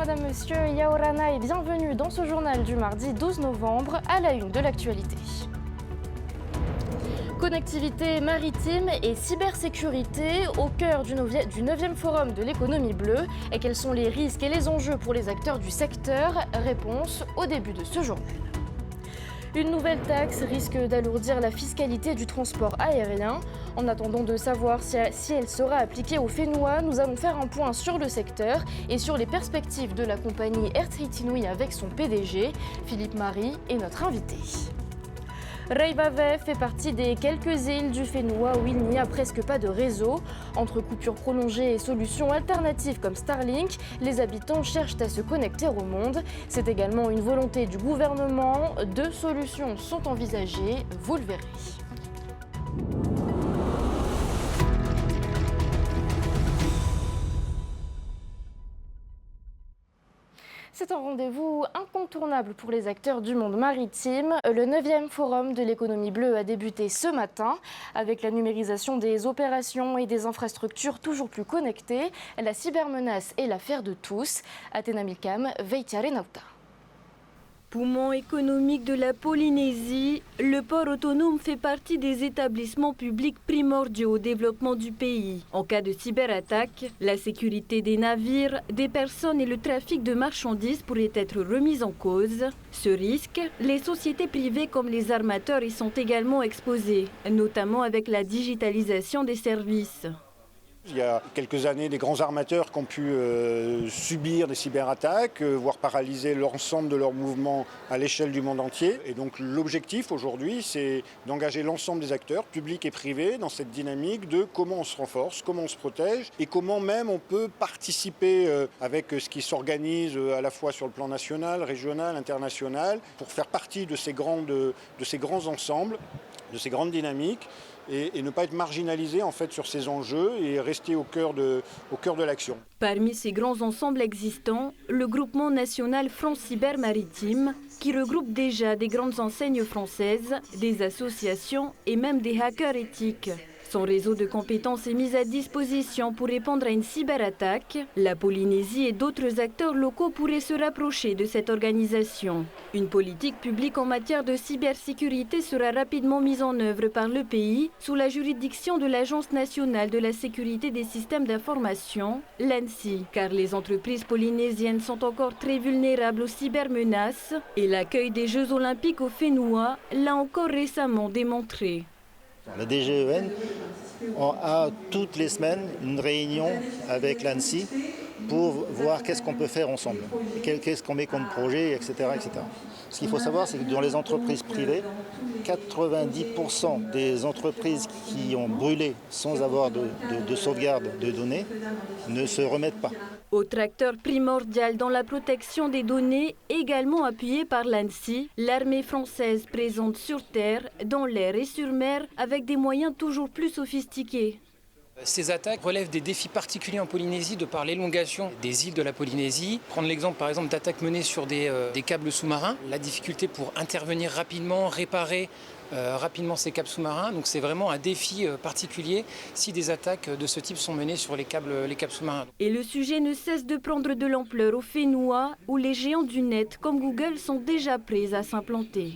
Madame, Monsieur, Yaorana et bienvenue dans ce journal du mardi 12 novembre à la une de l'actualité. Connectivité maritime et cybersécurité au cœur du 9e forum de l'économie bleue. Et quels sont les risques et les enjeux pour les acteurs du secteur? Réponse au début de ce journal. Une nouvelle taxe risque d'alourdir la fiscalité du transport aérien. En attendant de savoir si elle sera appliquée aux Fénois, nous allons faire un point sur le secteur et sur les perspectives de la compagnie Air Tahiti avec son PDG. Philippe Marie est notre invité. Reivave fait partie des quelques îles du Fénois où il n'y a presque pas de réseau. Entre coupures prolongées et solutions alternatives comme Starlink, les habitants cherchent à se connecter au monde. C'est également une volonté du gouvernement. 2 solutions sont envisagées, vous le verrez. C'est un rendez-vous incontournable pour les acteurs du monde maritime. Le 9e forum de l'économie bleue a débuté ce matin avec la numérisation des opérations et des infrastructures toujours plus connectées. La cybermenace est l'affaire de tous. Athéna Milcam, Veitiare Nauta. Poumon économique de la Polynésie, le port autonome fait partie des établissements publics primordiaux au développement du pays. En cas de cyberattaque, la sécurité des navires, des personnes et le trafic de marchandises pourraient être remis en cause. Ce risque, les sociétés privées comme les armateurs y sont également exposées, notamment avec la digitalisation des services. Il y a quelques années, des grands armateurs qui ont pu subir des cyberattaques, voire paralyser l'ensemble de leurs mouvements à l'échelle du monde entier. Et donc l'objectif aujourd'hui, c'est d'engager l'ensemble des acteurs, publics et privés, dans cette dynamique de comment on se renforce, comment on se protège et comment même on peut participer avec ce qui s'organise à la fois sur le plan national, régional, international, pour faire partie de ces grands ensembles, de ces grandes dynamiques. Et ne pas être marginalisé en fait sur ces enjeux et rester au cœur de l'action. Parmi ces grands ensembles existants, le groupement national France Cyber Maritime, qui regroupe déjà des grandes enseignes françaises, des associations et même des hackers éthiques. Son réseau de compétences est mis à disposition pour répondre à une cyberattaque. La Polynésie et d'autres acteurs locaux pourraient se rapprocher de cette organisation. Une politique publique en matière de cybersécurité sera rapidement mise en œuvre par le pays sous la juridiction de l'Agence nationale de la sécurité des systèmes d'information, l'ANSSI, car les entreprises polynésiennes sont encore très vulnérables aux cybermenaces et l'accueil des Jeux olympiques au Fénois l'a encore récemment démontré. La DGEN a toutes les semaines une réunion avec l'ANSSI pour voir qu'est-ce qu'on peut faire ensemble, qu'est-ce qu'on met comme projet, etc., etc. Ce qu'il faut savoir, c'est que dans les entreprises privées, 90% des entreprises qui ont brûlé sans avoir de sauvegarde de données ne se remettent pas. Autre acteur primordial dans la protection des données, également appuyé par l'ANSSI, l'armée française présente sur terre, dans l'air et sur mer, avec des moyens toujours plus sophistiqués. Ces attaques relèvent des défis particuliers en Polynésie de par l'élongation des îles de la Polynésie. Prendre l'exemple par exemple d'attaques menées sur des câbles sous-marins, la difficulté pour intervenir rapidement, réparer rapidement ces câbles sous-marins. Donc c'est vraiment un défi particulier si des attaques de ce type sont menées sur les câbles sous-marins. Et le sujet ne cesse de prendre de l'ampleur au Fénois où les géants du net comme Google sont déjà prêts à s'implanter.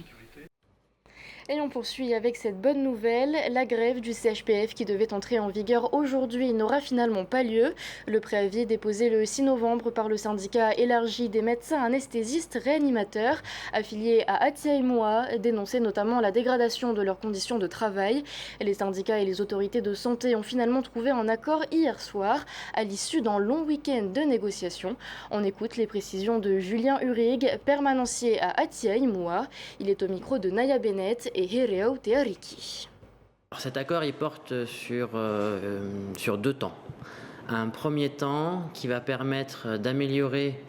Et on poursuit avec cette bonne nouvelle. La grève du CHPF qui devait entrer en vigueur aujourd'hui n'aura finalement pas lieu. Le préavis déposé le 6 novembre par le syndicat élargi des médecins anesthésistes réanimateurs affiliés à Atiaïmoa dénonçait notamment la dégradation de leurs conditions de travail. Les syndicats et les autorités de santé ont finalement trouvé un accord hier soir à l'issue d'un long week-end de négociations. On écoute les précisions de Julien Urig, permanencier à Atiaïmoa. Il est au micro de Naya Bennett et Hereo Teariki. Cet accord il porte sur 2 temps. Un premier temps qui va permettre d'améliorer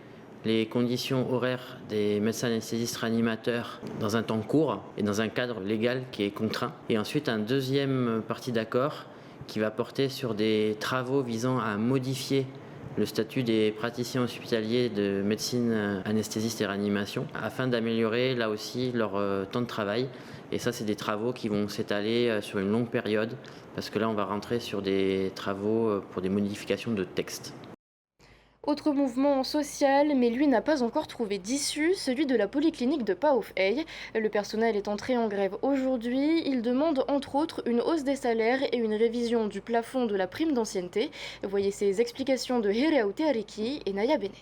les conditions horaires des médecins anesthésistes réanimateurs dans un temps court et dans un cadre légal qui est contraint. Et ensuite un deuxième partie d'accord qui va porter sur des travaux visant à modifier le statut des praticiens hospitaliers de médecine anesthésiste et réanimation afin d'améliorer là aussi leur temps de travail. Et ça, c'est des travaux qui vont s'étaler sur une longue période parce que là, on va rentrer sur des travaux pour des modifications de texte. Autre mouvement social, mais lui n'a pas encore trouvé d'issue, celui de la polyclinique de Paof-Hey. Le personnel est entré en grève aujourd'hui. Il demande entre autres une hausse des salaires et une révision du plafond de la prime d'ancienneté. Voyez ces explications de Hereaute Ariki et Naya Bennett.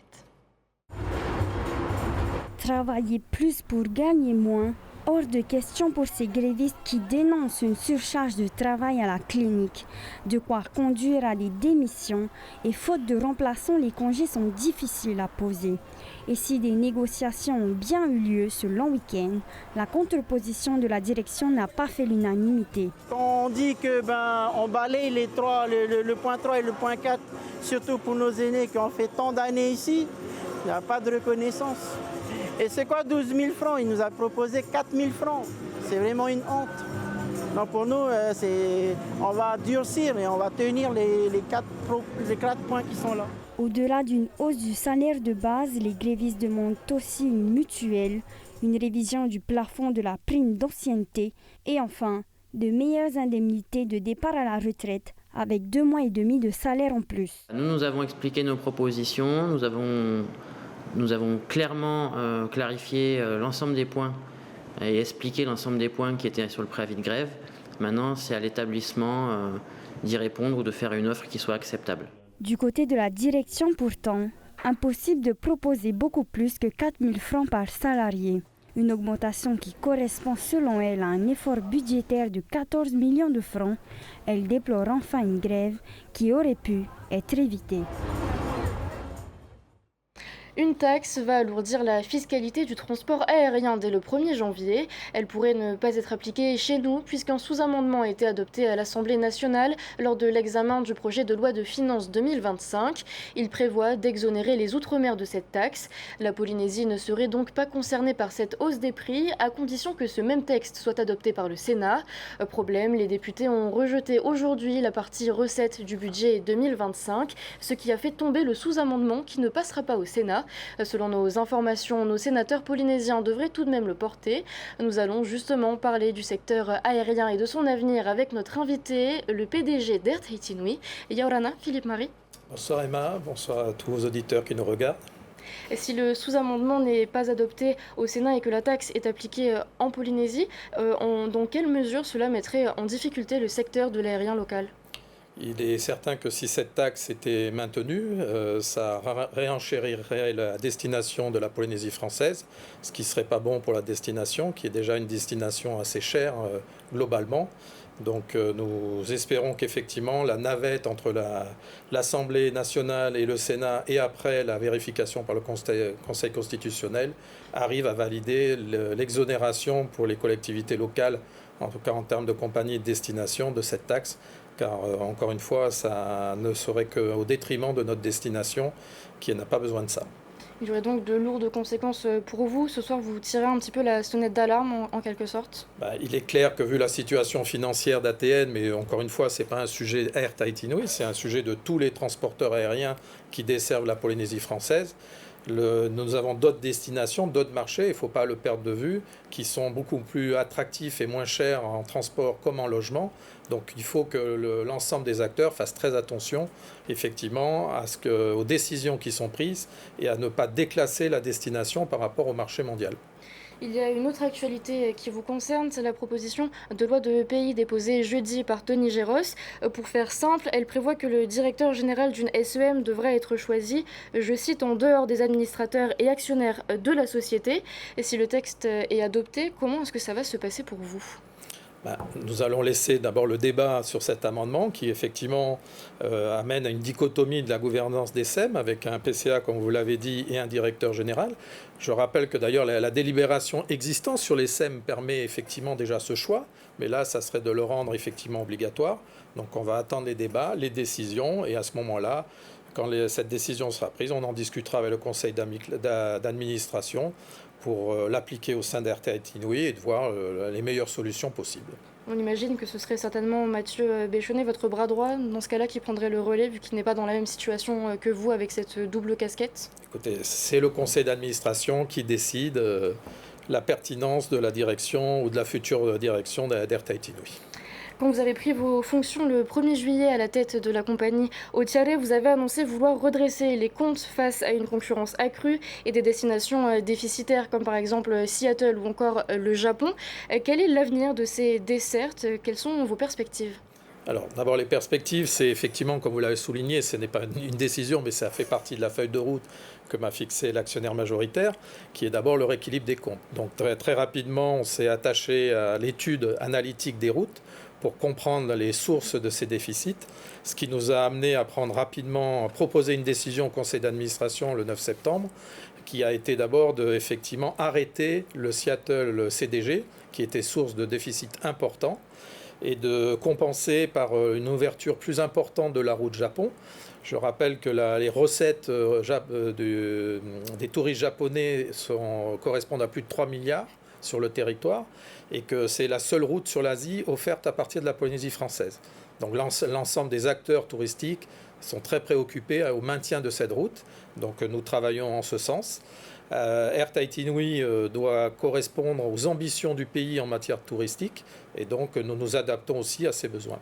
Travailler plus pour gagner moins. Hors de question pour ces grévistes qui dénoncent une surcharge de travail à la clinique, de quoi conduire à des démissions et faute de remplaçants, les congés sont difficiles à poser. Et si des négociations ont bien eu lieu ce long week-end, la contreposition de la direction n'a pas fait l'unanimité. Quand on dit que on balaye les trois, le point 3 et le point 4, surtout pour nos aînés qui ont fait tant d'années ici, il n'y a pas de reconnaissance. Et c'est quoi 12 000 francs? Il nous a proposé 4 000 francs. C'est vraiment une honte. Donc pour nous, on va durcir et on va tenir les 4 points qui sont là. Au-delà d'une hausse du salaire de base, les grévistes demandent aussi une mutuelle, une révision du plafond de la prime d'ancienneté et enfin de meilleures indemnités de départ à la retraite avec 2 mois et demi de salaire en plus. Nous avons expliqué nos propositions, nous avons clairement clarifié l'ensemble des points et expliqué l'ensemble des points qui étaient sur le préavis de grève. Maintenant, c'est à l'établissement d'y répondre ou de faire une offre qui soit acceptable. Du côté de la direction pourtant, impossible de proposer beaucoup plus que 4 000 francs par salarié. Une augmentation qui correspond selon elle à un effort budgétaire de 14 millions de francs. Elle déplore enfin une grève qui aurait pu être évitée. Une taxe va alourdir la fiscalité du transport aérien dès le 1er janvier. Elle pourrait ne pas être appliquée chez nous puisqu'un sous-amendement a été adopté à l'Assemblée nationale lors de l'examen du projet de loi de finances 2025. Il prévoit d'exonérer les Outre-mer de cette taxe. La Polynésie ne serait donc pas concernée par cette hausse des prix à condition que ce même texte soit adopté par le Sénat. Problème, les députés ont rejeté aujourd'hui la partie recettes du budget 2025, ce qui a fait tomber le sous-amendement qui ne passera pas au Sénat. Selon nos informations, nos sénateurs polynésiens devraient tout de même le porter. Nous allons justement parler du secteur aérien et de son avenir avec notre invité, le PDG d'Air Tahiti Nui, Yaorana Philippe-Marie. Bonsoir Emma, bonsoir à tous vos auditeurs qui nous regardent. Et si le sous-amendement n'est pas adopté au Sénat et que la taxe est appliquée en Polynésie, dans quelle mesure cela mettrait en difficulté le secteur de l'aérien local ? Il est certain que si cette taxe était maintenue, ça réenchérirait la destination de la Polynésie française, ce qui ne serait pas bon pour la destination, qui est déjà une destination assez chère globalement. Donc nous espérons qu'effectivement la navette entre l'Assemblée nationale et le Sénat et après la vérification par le Conseil constitutionnel arrive à valider l'exonération pour les collectivités locales, en tout cas en termes de compagnie et de destination, de cette taxe. Car encore une fois, ça ne serait qu'au détriment de notre destination qui n'a pas besoin de ça. Il y aurait donc de lourdes conséquences pour vous. Ce soir, vous tirez un petit peu la sonnette d'alarme en quelque sorte. Il est clair que vu la situation financière d'ATN, mais encore une fois, ce n'est pas un sujet Air Tahiti Nui, c'est un sujet de tous les transporteurs aériens qui desservent la Polynésie française. Nous avons d'autres destinations, d'autres marchés, il ne faut pas le perdre de vue, qui sont beaucoup plus attractifs et moins chers en transport comme en logement. Donc il faut que l'ensemble des acteurs fassent très attention, effectivement, aux décisions qui sont prises et à ne pas déclasser la destination par rapport au marché mondial. Il y a une autre actualité qui vous concerne, c'est la proposition de loi de pays déposée jeudi par Tony Géros. Pour faire simple, elle prévoit que le directeur général d'une SEM devrait être choisi, je cite, en dehors des administrateurs et actionnaires de la société. Et si le texte est adopté, comment est-ce que ça va se passer pour vous ? Nous allons laisser d'abord le débat sur cet amendement qui effectivement amène à une dichotomie de la gouvernance des SEM avec un PCA, comme vous l'avez dit, et un directeur général. Je rappelle que d'ailleurs la délibération existante sur les SEM permet effectivement déjà ce choix, mais là ça serait de le rendre effectivement obligatoire. Donc on va attendre les débats, les décisions, et à ce moment-là, quand cette décision sera prise, on en discutera avec le conseil d'administration pour l'appliquer au sein d'Air Tahiti Nui et de voir les meilleures solutions possibles. On imagine que ce serait certainement Mathieu Béchonnet, votre bras droit, dans ce cas-là, qui prendrait le relais, vu qu'il n'est pas dans la même situation que vous avec cette double casquette. Écoutez, c'est le conseil d'administration qui décide la pertinence de la direction ou de la future direction d'Air Tahiti Nui. Quand vous avez pris vos fonctions le 1er juillet à la tête de la compagnie Otiare, vous avez annoncé vouloir redresser les comptes face à une concurrence accrue et des destinations déficitaires comme par exemple Seattle ou encore le Japon. Quel est l'avenir de ces dessertes? Quelles sont vos perspectives? Alors, d'abord, les perspectives, c'est effectivement, comme vous l'avez souligné, ce n'est pas une décision, mais ça fait partie de la feuille de route que m'a fixé l'actionnaire majoritaire, qui est d'abord le rééquilibre des comptes. Donc, très rapidement, on s'est attaché à l'étude analytique des routes pour comprendre les sources de ces déficits, ce qui nous a amené à proposer une décision au conseil d'administration le 9 septembre, qui a été d'abord effectivement arrêter le Seattle CDG, qui était source de déficits importants, et de compenser par une ouverture plus importante de la route Japon. Je rappelle que les recettes des touristes japonais correspondent à plus de 3 milliards sur le territoire et que c'est la seule route sur l'Asie offerte à partir de la Polynésie française. Donc l'ensemble des acteurs touristiques sont très préoccupés au maintien de cette route. Donc nous travaillons en ce sens. Air Tahiti Nui doit correspondre aux ambitions du pays en matière touristique et donc nous nous adaptons aussi à ses besoins.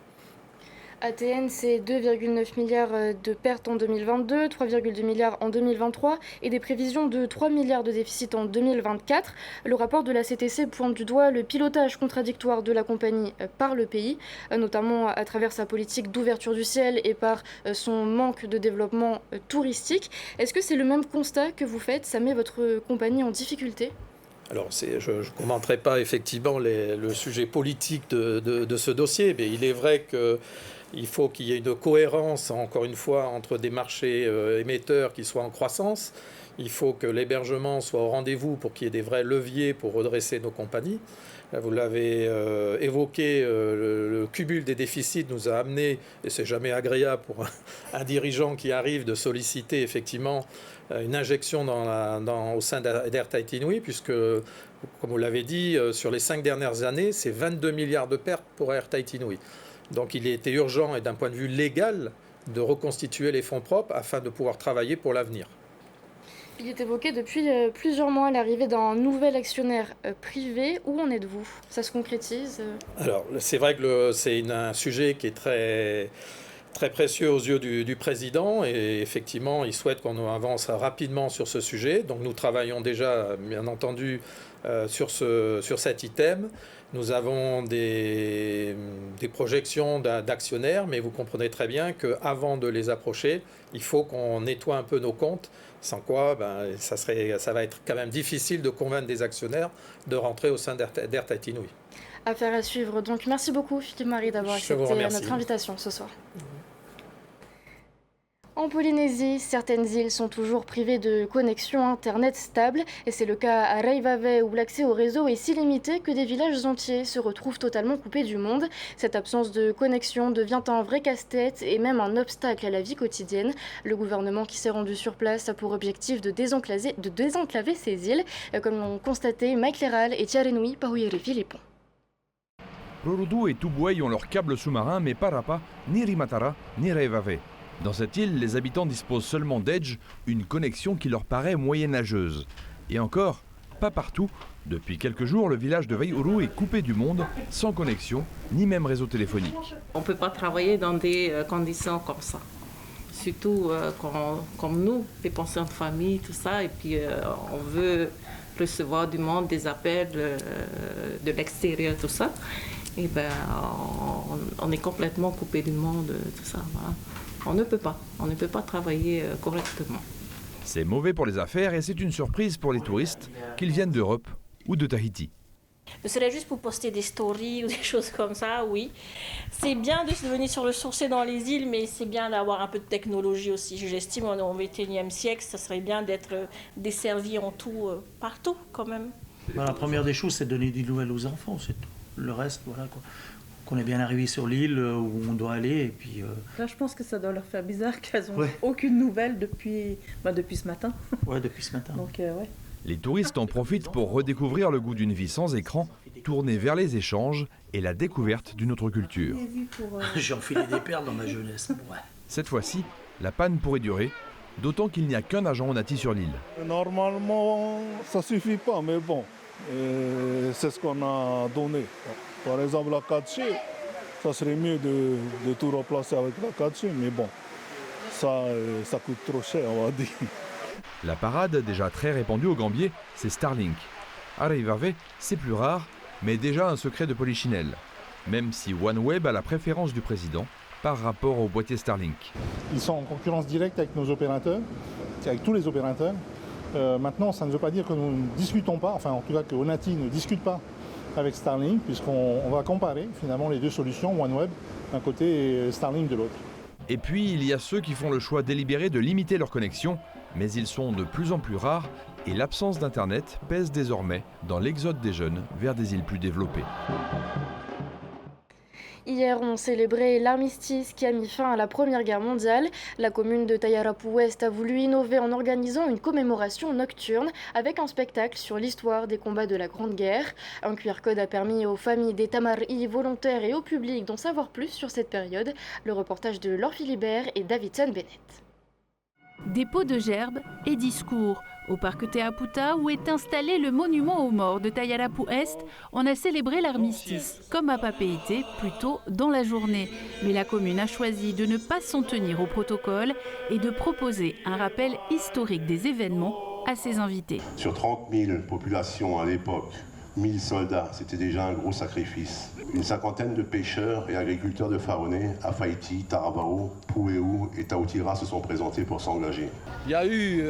ATN, c'est 2,9 milliards de pertes en 2022, 3,2 milliards en 2023 et des prévisions de 3 milliards de déficit en 2024. Le rapport de la CTC pointe du doigt le pilotage contradictoire de la compagnie par le pays, notamment à travers sa politique d'ouverture du ciel et par son manque de développement touristique. Est-ce que c'est le même constat que vous faites? Ça met votre compagnie en difficulté? Alors, je ne commenterai pas effectivement le sujet politique de ce dossier, mais il est vrai qu'il faut qu'il y ait une cohérence, encore une fois, entre des marchés émetteurs qui soient en croissance. Il faut que l'hébergement soit au rendez-vous pour qu'il y ait des vrais leviers pour redresser nos compagnies. Vous l'avez évoqué, le cumul des déficits nous a amené, et c'est jamais agréable pour un dirigeant qui arrive de solliciter effectivement une injection au sein d'Air Tahiti Nui, puisque, comme vous l'avez dit, sur les 5 dernières années, c'est 22 milliards de pertes pour Air Tahiti Nui. Donc il était urgent, et d'un point de vue légal, de reconstituer les fonds propres afin de pouvoir travailler pour l'avenir. Il est évoqué depuis plusieurs mois l'arrivée d'un nouvel actionnaire privé. Où en êtes-vous? Ça se concrétise? Alors, c'est vrai que c'est un sujet qui est très, très précieux aux yeux du président et effectivement, il souhaite qu'on avance rapidement sur ce sujet. Donc, nous travaillons déjà, bien entendu, sur cet item. Nous avons des projections d'actionnaires, mais vous comprenez très bien qu'avant de les approcher, il faut qu'on nettoie un peu nos comptes, sans quoi ça va être quand même difficile de convaincre des actionnaires de rentrer au sein d'Air Tahiti Nui. Affaire à suivre. Donc merci beaucoup Philippe-Marie d'avoir accepté notre invitation ce soir. En Polynésie, certaines îles sont toujours privées de connexion Internet stable et c'est le cas à Reivave où l'accès au réseau est si limité que des villages entiers se retrouvent totalement coupés du monde. Cette absence de connexion devient un vrai casse-tête et même un obstacle à la vie quotidienne. Le gouvernement qui s'est rendu sur place a pour objectif de désenclaver ces îles, comme l'ont constaté Mike Leral et Tiarenui Pahuiri Philippon. Rorodou et Tubuai ont leur câble sous-marin, mais Parapa, ni Rimatara, ni Reivave. Dans cette île, les habitants disposent seulement d'Edge, une connexion qui leur paraît moyenâgeuse. Et encore, pas partout. Depuis quelques jours, le village de Vaiuru est coupé du monde, sans connexion, ni même réseau téléphonique. On ne peut pas travailler dans des conditions comme ça. Surtout comme nous, les pensions de famille, tout ça, et puis on veut recevoir du monde, des appels de l'extérieur, tout ça. Et ben, on est complètement coupé du monde, tout ça, voilà. On ne peut pas travailler correctement. C'est mauvais pour les affaires et c'est une surprise pour les touristes, qu'ils viennent d'Europe ou de Tahiti. Ce serait juste pour poster des stories ou des choses comme ça, oui. C'est bien de venir sur le sourcer dans les îles, mais c'est bien d'avoir un peu de technologie aussi. J'estime au XXIe siècle, ça serait bien d'être desservi en tout, partout quand même. La première des choses, c'est de donner des nouvelles aux enfants, c'est tout. Le reste, voilà quoi. Qu'on est bien arrivé sur l'île où on doit aller et puis... Là, je pense que ça doit leur faire bizarre qu'elles n'ont aucune nouvelle depuis ce matin. Ouais, depuis ce matin. Donc, ouais. Les touristes en profitent pour redécouvrir le goût d'une vie sans écran, tournée vers les échanges et la découverte d'une autre culture. J'ai enfilé des perles dans ma jeunesse. Ouais. Cette fois-ci, la panne pourrait durer, d'autant qu'il n'y a qu'un agent Onati sur l'île. Normalement, ça suffit pas, mais bon, c'est ce qu'on a donné. Par exemple, la 4G, Ça serait mieux de tout remplacer avec la 4G, mais bon, ça coûte trop cher, on va dire. La parade, déjà très répandue au Gambier, c'est Starlink. Arrivave, c'est plus rare, mais déjà un secret de Polichinelle. Même si OneWeb a la préférence du président par rapport au boîtier Starlink. Ils sont en concurrence directe avec nos opérateurs, avec tous les opérateurs. Maintenant, ça ne veut pas dire que nous ne discutons pas, enfin en tout cas que Onati ne discute pas avec Starlink, puisqu'on va comparer finalement les deux solutions, OneWeb d'un côté et Starlink de l'autre. Et puis, il y a ceux qui font le choix délibéré de limiter leur connexion, mais ils sont de plus en plus rares et l'absence d'Internet pèse désormais dans l'exode des jeunes vers des îles plus développées. Hier, on célébrait l'armistice qui a mis fin à la Première Guerre mondiale. La commune de Tayarapu-Ouest a voulu innover en organisant une commémoration nocturne avec un spectacle sur l'histoire des combats de la Grande Guerre. Un QR code a permis aux familles des Tamari volontaires et au public d'en savoir plus sur cette période. Le reportage de Laure Philibert et Davidson Bennett. Dépôt de gerbes et discours. Au parc Te Aputa, où est installé le monument aux morts de Tayarapu-Est, on a célébré l'armistice, comme à Papeete, plus tôt dans la journée. Mais la commune a choisi de ne pas s'en tenir au protocole et de proposer un rappel historique des événements à ses invités. Sur 30 000 populations à l'époque, 1000 soldats, c'était déjà un gros sacrifice. Une cinquantaine de pêcheurs et agriculteurs de Faroné, Afaïti, Tarabao, Pouéou et Taoutira se sont présentés pour s'engager. Il y a eu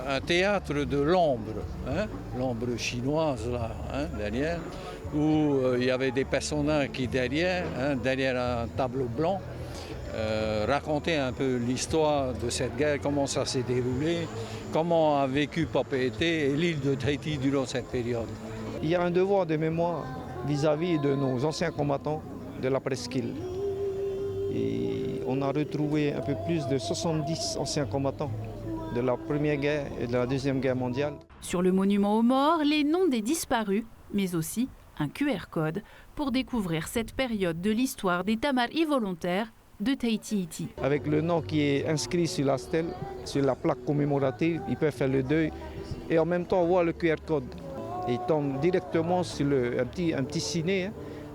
un théâtre de l'ombre, l'ombre chinoise là, derrière, où il y avait des personnages qui derrière un tableau blanc, racontaient un peu l'histoire de cette guerre, comment ça s'est déroulé, comment a vécu Papeete et l'île de Tahiti durant cette période. Il y a un devoir de mémoire vis-à-vis de nos anciens combattants de la presqu'île. Et on a retrouvé un peu plus de 70 anciens combattants de la Première Guerre et de la Deuxième Guerre mondiale. Sur le monument aux morts, les noms des disparus, mais aussi un QR code pour découvrir cette période de l'histoire des Tamari volontaires de Tahiti. Avec le nom qui est inscrit sur la stèle, sur la plaque commémorative, ils peuvent faire le deuil et en même temps voir le QR code. Et tombe directement sur un petit ciné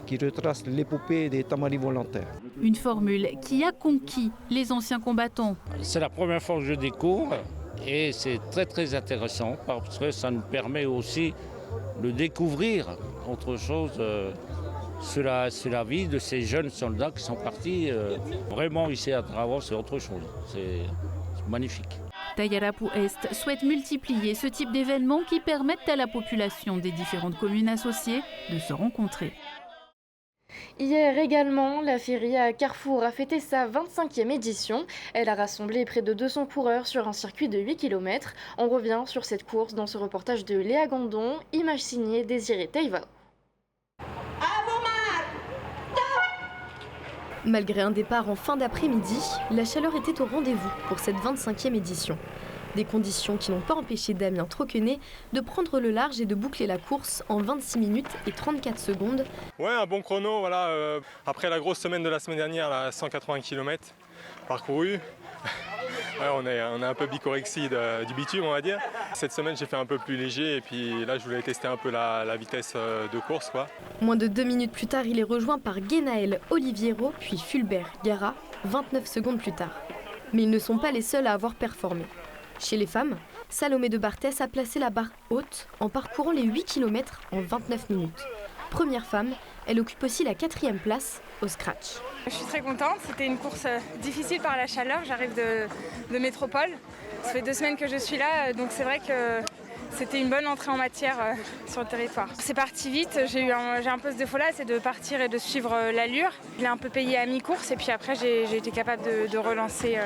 qui retrace l'épopée des Tamari volontaires. Une formule qui a conquis les anciens combattants. C'est la première fois que je découvre et c'est très très intéressant parce que ça nous permet aussi de découvrir autre chose sur la vie de ces jeunes soldats qui sont partis. Vraiment ici à Travaux, c'est autre chose. C'est magnifique. Tayarapu-Est souhaite multiplier ce type d'événements qui permettent à la population des différentes communes associées de se rencontrer. Hier également, la Feria à Carrefour a fêté sa 25e édition. Elle a rassemblé près de 200 coureurs sur un circuit de 8 km. On revient sur cette course dans ce reportage de Léa Gandon, image signée Désiré Taïvao. Malgré un départ en fin d'après-midi, la chaleur était au rendez-vous pour cette 25e édition. Des conditions qui n'ont pas empêché Damien Troquenet de prendre le large et de boucler la course en 26 minutes et 34 secondes. Ouais, un bon chrono, voilà. Après la grosse semaine de la semaine dernière, là, 180 km parcourus. Ouais, on est un peu bicorexie du bitume, on va dire. Cette semaine, j'ai fait un peu plus léger et puis là, je voulais tester un peu la vitesse de course, quoi. Moins de 2 minutes plus tard, il est rejoint par Guénaël Oliviero, puis Fulbert Gara, 29 secondes plus tard. Mais ils ne sont pas les seuls à avoir performé. Chez les femmes, Salomé de Barthès a placé la barre haute en parcourant les 8 km en 29 minutes. Première femme, elle occupe aussi la 4e place au scratch. Je suis très contente, c'était une course difficile par la chaleur, j'arrive de métropole. Ça fait 2 semaines que je suis là, donc c'est vrai que c'était une bonne entrée en matière sur le territoire. C'est parti vite, j'ai un peu ce défaut-là, c'est de partir et de suivre l'allure. Je l'ai un peu payé à mi-course et puis après j'ai été capable de relancer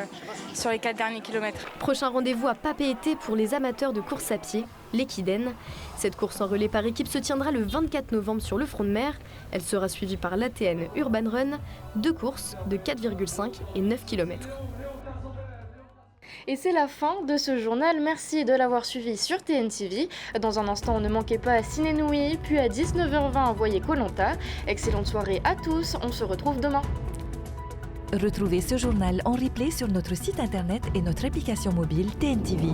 sur les 4 derniers kilomètres. Prochain rendez-vous à Papeete pour les amateurs de course à pied, l'Equiden. Cette course en relais par équipe se tiendra le 24 novembre sur le front de mer. Elle sera suivie par l'ATN Urban Run, 2 courses de 4,5 et 9 km. Et c'est la fin de ce journal. Merci de l'avoir suivi sur TNTV. Dans un instant, ne manquez pas à Ciné Nouillet, puis à 19h20, voyez Koh-Lanta. Excellente soirée à tous, on se retrouve demain. Retrouvez ce journal en replay sur notre site internet et notre application mobile TNTV.